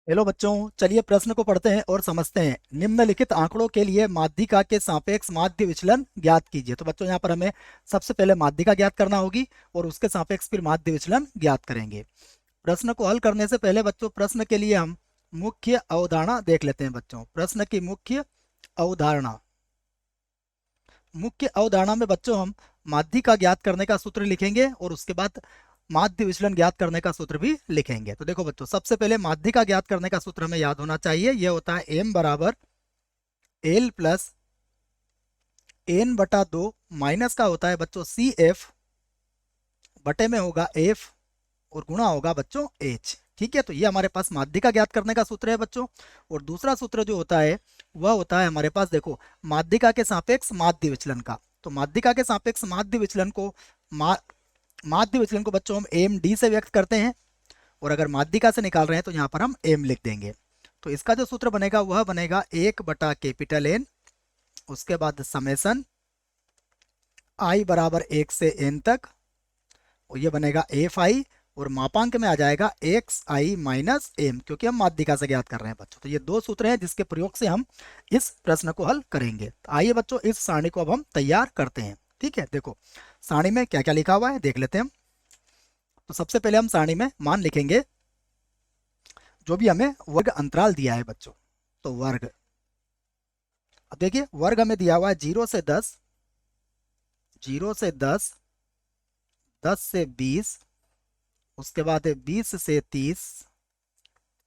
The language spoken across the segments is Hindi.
हेलो बच्चों, चलिए प्रश्न को पढ़ते हैं और समझते हैं। निम्नलिखित आंकड़ों के लिए माध्यिका के सापेक्ष माध्य विचलन ज्ञात कीजिए। तो बच्चों यहाँ पर हमें सबसे पहले माध्यिका ज्ञात करना होगी और उसके सापेक्ष फिर माध्य विचलन ज्ञात करेंगे। प्रश्न को हल करने से पहले बच्चों प्रश्न के लिए हम मुख्य अवधारणा देख लेते हैं। बच्चों प्रश्न की मुख्य अवधारणा, मुख्य अवधारणा में बच्चों हम माध्यिका ज्ञात करने का सूत्र लिखेंगे और उसके बाद माध्य विचलन ज्ञात करने का सूत्र भी लिखेंगे। तो देखो बच्चों, सबसे पहले माध्यिका ज्ञात करने का सूत्र हमें याद होना चाहिए। यह होता है m बराबर एल प्लस एन बटा दो, माइनस का होता है बच्चों सी एफ, बटे में होगा एफ और गुणा होगा बच्चों एच। ठीक है, तो ये हमारे पास माध्यिका ज्ञात करने का सूत्र है बच्चों। और दूसरा सूत्र जो होता है वह होता है हमारे पास, देखो, माध्यिका के सापेक्ष माध्य विचलन का। तो माध्यिका के सापेक्ष माध्य विचलन को माध्य विचलन को बच्चों हम एम डी से व्यक्त करते हैं और अगर माध्यिका से निकाल रहे हैं तो यहाँ पर हम एम लिख देंगे। तो इसका जो सूत्र बनेगा वह बनेगा 1/कैपिटल N, उसके बाद समेसन आई बराबर 1 से n तक, और ये बनेगा एफ आई, और मापांक में आ जाएगा एक्स आई माइनस एम, क्योंकि हम माध्यिका से ज्ञात कर रहे हैं बच्चों। तो ये दो सूत्र हैं जिसके प्रयोग से हम इस प्रश्न को हल करेंगे। तो आइए बच्चों इस सारणी को अब हम तैयार करते हैं। ठीक है, देखो सारणी में क्या क्या लिखा हुआ है देख लेते हैं हम। तो सबसे पहले हम सारणी में मान लिखेंगे जो भी हमें वर्ग अंतराल दिया है बच्चों। तो वर्ग, अब देखिए वर्ग हमें दिया हुआ है 0 से 10, 0 से 10, 10 से 20, उसके बाद है 20 से 30,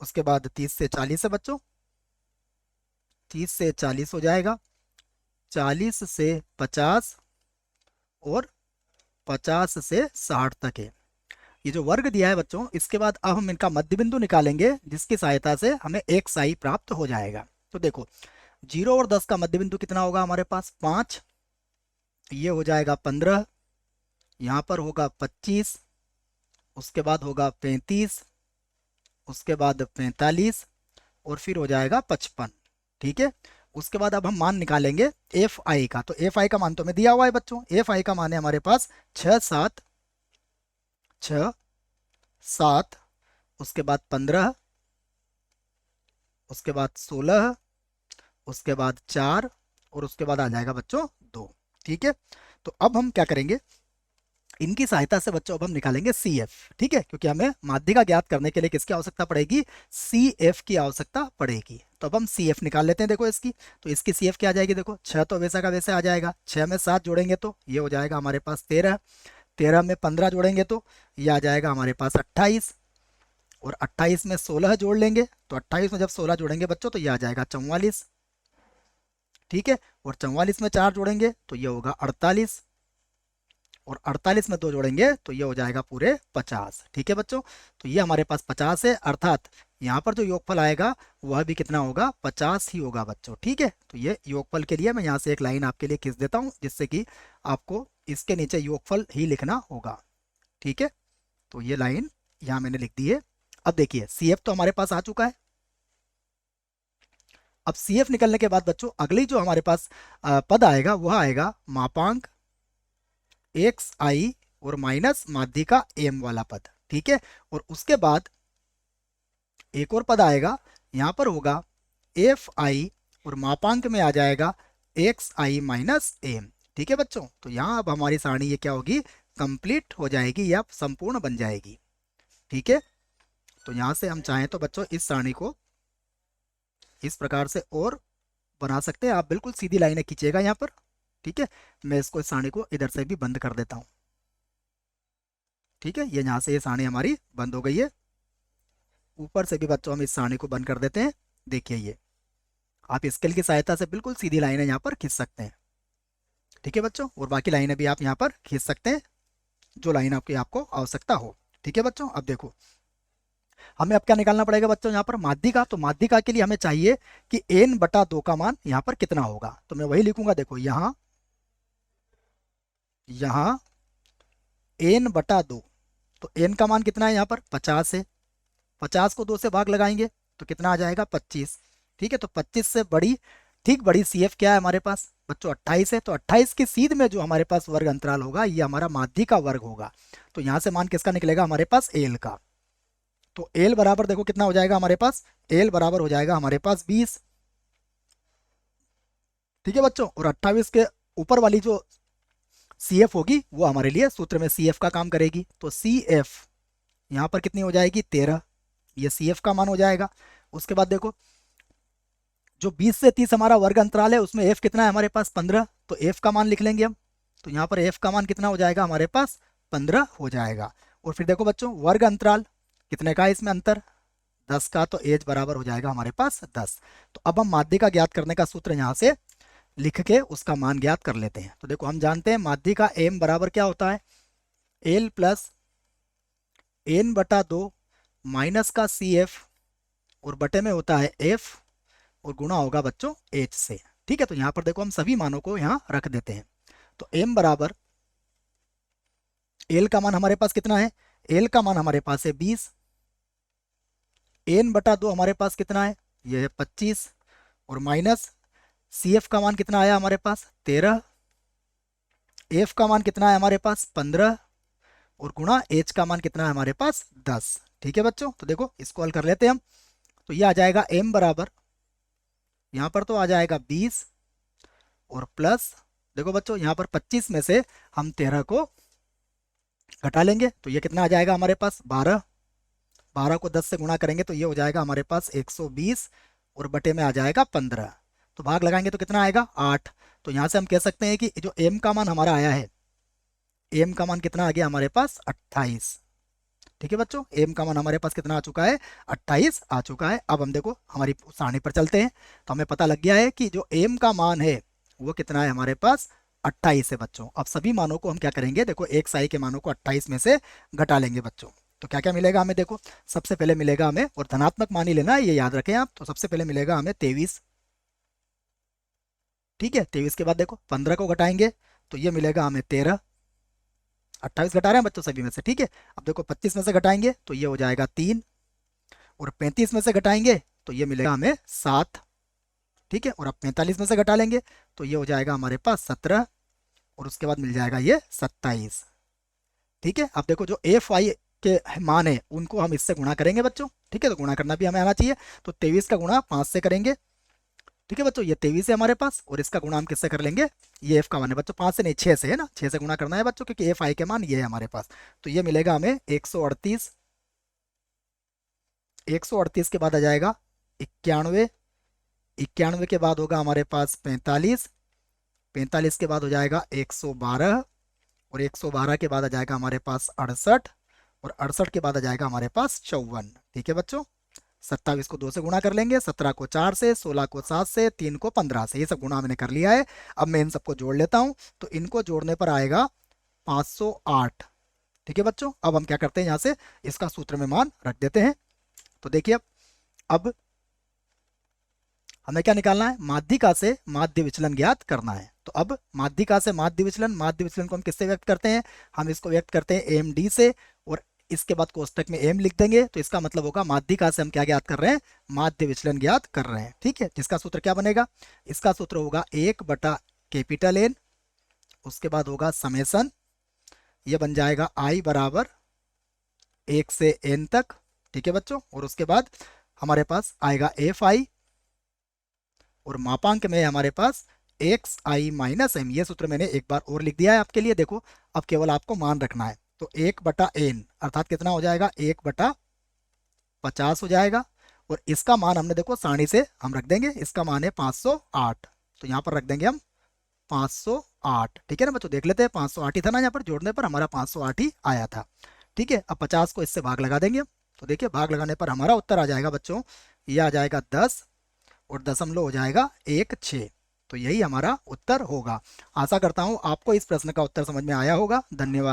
उसके बाद 30 से 40 है बच्चों, 30 से 40 हो जाएगा, 40 से 50 और 50 से 60 तक है। ये जो वर्ग दिया है बच्चों, इसके बाद अब हम इनका मध्य बिंदु निकालेंगे जिसकी सहायता से हमें एक साई प्राप्त हो जाएगा। तो देखो 0 और 10 का मध्य बिंदु कितना होगा हमारे पास 5, ये हो जाएगा 15, यहाँ पर होगा 25, उसके बाद होगा 35, उसके बाद 45 और फिर हो जाएगा 55। ठीक है, उसके बाद अब हम मान निकालेंगे एफ आई का। तो एफ आई का मान तो हमें दिया हुआ है बच्चों, एफ आई का मान है हमारे पास 6 7, 6 7, उसके बाद 15, उसके बाद 16, उसके बाद 4 और उसके बाद आ जाएगा बच्चों 2। ठीक है, तो अब हम क्या करेंगे, इनकी सहायता से बच्चों अब हम निकालेंगे सी एफ। ठीक है, क्योंकि हमें माध्यिका ज्ञात करने के लिए किसकी आवश्यकता पड़ेगी, सी एफ की आवश्यकता पड़ेगी। तो अब हम सी एफ निकाल लेते हैं। देखो इसकी, तो इसकी सी एफ क्या आ जाएगी, देखो 6 तो वैसा का वैसे आ जाएगा, 6 में 7 जोड़ेंगे तो ये हो जाएगा हमारे पास 13, 13 में 15 जोड़ेंगे तो ये आ जाएगा हमारे पास 28, और 28 में 16 जोड़ लेंगे तो 28 में जब 16 जोड़ेंगे बच्चों तो ये आ जाएगा 44। ठीक है, और 44 में 4 जोड़ेंगे तो ये होगा 48, और 48 में 2 जोड़ेंगे तो ये हो जाएगा पूरे 50। ठीक है बच्चों, तो ये हमारे पास 50 है, अर्थात यहाँ पर जो योगफल आएगा वह भी कितना होगा 50 ही होगा बच्चों। ठीक है, तो ये योगफल के लिए मैं यहाँ से एक लाइन आपके लिए खींच देता हूँ जिससे कि आपको इसके नीचे योगफल ही लिखना होगा। ठीक है, तो ये लाइन यहाँ मैंने लिख दी है। अब देखिए सी एफ तो हमारे पास आ चुका है। अब सी एफ निकलने के बाद बच्चों अगली जो हमारे पास पद आएगा वह आएगा मापांक एक्स आई और माइनस माध्यिका एम वाला पद। ठीक है, और उसके बाद एक और पद आएगा, यहाँ पर होगा एफ आई और मापांक में आ जाएगा एक्स आई माइनस एम। ठीक है बच्चों, तो यहाँ अब हमारी सारणी ये क्या होगी, कंप्लीट हो जाएगी या संपूर्ण बन जाएगी। ठीक है, तो यहाँ से हम चाहें तो बच्चों इस सारणी को इस प्रकार से और बना सकते हैं। आप बिल्कुल सीधी लाइनें खींचेगा यहाँ पर। ठीक है, मैं इसको इस सारणी को इधर से भी बंद कर देता हूँ। ठीक है, ये यहाँ से ये सारणी हमारी बंद हो गई है। ऊपर से भी बच्चों हम इस सारणी को बंद कर देते हैं। देखिए ये आप स्केल की सहायता से बिल्कुल सीधी लाइनें यहाँ पर खींच सकते हैं। ठीक है बच्चों, और बाकी लाइनें भी आप यहाँ पर खींच सकते हैं जो लाइन आपकी आपको आवश्यकता हो। ठीक है बच्चों, अब देखो हमें अब क्या निकालना पड़ेगा बच्चों, यहाँ पर माध्यिका। तो माध्यिका के लिए हमें चाहिए कि n बटा 2 का मान यहाँ पर कितना होगा। तो मैं वही लिखूंगा, देखो यहाँ यहाँ n बटा 2, तो n का मान कितना है यहाँ पर 50 है, 50 को 2 से भाग लगाएंगे तो कितना आ जाएगा 25। ठीक है, तो 25 से बड़ी, ठीक बड़ी सी एफ क्या है हमारे पास बच्चों 28 है। तो 28 की सीध में जो हमारे पास वर्ग अंतराल होगा ये हमारा माध्यिका वर्ग होगा। तो यहाँ से मान किसका निकलेगा हमारे पास एल का। तो एल बराबर देखो कितना हो जाएगा हमारे पास, एल बराबर हो जाएगा हमारे पास 20। ठीक है बच्चों, और 28 के ऊपर वाली जो सी एफ होगी वो हमारे लिए सूत्र में सी एफ का काम करेगी। तो सी एफ यहाँ पर कितनी हो जाएगी, 13। ये सी एफ का मान हो जाएगा। उसके बाद देखो जो 20 से 30 हमारा वर्ग अंतराल है उसमें एफ कितना है हमारे पास, 15। तो एफ का मान लिख लेंगे हम। तो यहाँ पर एफ का मान कितना हो जाएगा हमारे पास, 15 हो जाएगा। और फिर देखो बच्चों वर्ग अंतराल कितने का है इसमें अंतर, 10 का। तो एज बराबर हो जाएगा हमारे पास 10। तो अब हम माध्य का ज्ञात करने का सूत्र यहाँ से लिख के उसका मान ज्ञात कर लेते हैं। तो देखो हम जानते हैं माध्य का एम बराबर क्या होता है, एल प्लस एन बटा 2 माइनस का सी एफ और बटे में होता है एफ और गुणा होगा बच्चों एच से। ठीक है, तो यहाँ पर देखो हम सभी मानों को यहाँ रख देते हैं। तो एम बराबर एल का मान हमारे पास कितना है, एल का मान हमारे पास है 20। एन बटा 2 हमारे पास कितना है, ये है 25। और माइनस सी एफ का मान कितना आया हमारे पास, 13। एफ का मान कितना है हमारे पास, 15। और गुणा एच का मान कितना है हमारे पास, 10। ठीक है बच्चों, तो देखो इसको हल कर लेते हैं हम। तो ये आ जाएगा एम बराबर, यहाँ पर तो आ जाएगा 20 और प्लस देखो बच्चों यहाँ पर 25 में से हम 13 को घटा लेंगे तो ये कितना आ जाएगा हमारे पास, 12। 12 को 10 से गुणा करेंगे तो ये हो जाएगा हमारे पास 120 और बटे में आ जाएगा 15। तो भाग लगाएंगे तो कितना आएगा, 8। तो यहाँ से हम कह सकते हैं कि जो एम का मान हमारा आया है, एम का मान कितना आ गया हमारे पास, 28। ठीक है बच्चों, एम का मान हमारे पास कितना आ चुका है, 28 आ चुका है। अब हम देखो हमारी सारणी पर चलते हैं तो हमें पता लग गया है कि जो एम का मान है वो कितना है हमारे पास, 28 है बच्चों। अब सभी मानों को हम क्या करेंगे, देखो एक साई के मानों को 28 में से घटा लेंगे बच्चों। तो क्या क्या मिलेगा हमें, देखो सबसे पहले मिलेगा हमें, और धनात्मक मान ही लेना है ये याद रखें आप। तो सबसे पहले मिलेगा हमें 23। ठीक है, 23 के बाद देखो 15 को घटाएंगे तो ये मिलेगा हमें 13। 28 घटा रहे हैं बच्चों सभी में से। ठीक है, अब देखो 25 में से घटाएंगे तो ये हो जाएगा 3। और 35 में से घटाएंगे तो ये मिलेगा हमें 7। ठीक है, और अब 45 में से घटा लेंगे तो ये हो जाएगा हमारे पास 17। और उसके बाद मिल जाएगा ये 27। ठीक है, अब देखो जो एफ आई के मान है उनको हम इससे गुणा करेंगे बच्चों। ठीक है, तो गुणा करना भी हमें आना चाहिए। तो 23 का गुणा 5 से करेंगे। ठीक है बच्चों, ये 23 है हमारे पास और इसका गुणा हम किससे कर लेंगे, ये एफ का मान है बच्चों, 5 से नहीं 6 से है ना, 6 से गुणा करना है बच्चों क्योंकि एफ आई के मान ये है हमारे पास। तो ये मिलेगा हमें 138। 138 के बाद आ जाएगा 91। 91 के बाद होगा हमारे पास 45। 45 के बाद हो जाएगा 112। और 112 के बाद आ जाएगा हमारे पास 68। और 68 के बाद आ जाएगा हमारे पास 54। ठीक है बच्चों, 27 को 2 से गुणा कर लेंगे, 17 को 4 से, 16 को 7 से, 3 को 15 से। ये सब गुणा मैंने कर लिया है। अब मैं इन सबको जोड़ लेता हूं तो इनको जोड़ने पर आएगा 508। ठीक है बच्चों, अब हम क्या करते हैं, यहाँ से इसका सूत्र में मान रख देते हैं। तो देखिए अब हमें क्या निकालना है, माध्यिका से माध्य विचलन ज्ञात करना है। तो अब माध्यिका से माध्य विचलन को हम किससे व्यक्त करते हैं, हम इसको व्यक्त करते हैं एम डी से। और इसके बाद कोष्टक में एम लिख देंगे तो इसका मतलब होगा माध्यिका से हम क्या ज्ञात कर रहे हैं, माध्य विचलन ज्ञात कर रहे हैं। ठीक है, जिसका सूत्र क्या बनेगा, इसका सूत्र होगा 1/कैपिटल एन, उसके बाद होगा समेसन, ये बन जाएगा आई बराबर 1 से एन तक। ठीक है बच्चों, और उसके बाद हमारे पास आएगा एफ आई और मापांक में हमारे पास एक्स आई माइनस एम। ये सूत्र मैंने एक बार और लिख दिया है आपके लिए। देखो अब केवल आपको मान रखना है। तो 1/n अर्थात कितना हो जाएगा, 1/50 हो जाएगा। और इसका मान हमने देखो सारणी से हम रख देंगे, इसका मान है 508। तो यहाँ पर रख देंगे हम 508। ठीक है ना बच्चों, देख लेते हैं 508 ही था ना, यहाँ पर जोड़ने पर हमारा 508 ही आया था। ठीक है, अब 50 को इससे भाग लगा देंगे हम। तो देखिए भाग लगाने पर हमारा उत्तर आ जाएगा बच्चों, ये आ जाएगा 10 और दशमलव हो जाएगा 16। तो यही हमारा उत्तर होगा। आशा करता हूं आपको इस प्रश्न का उत्तर समझ में आया होगा। धन्यवाद।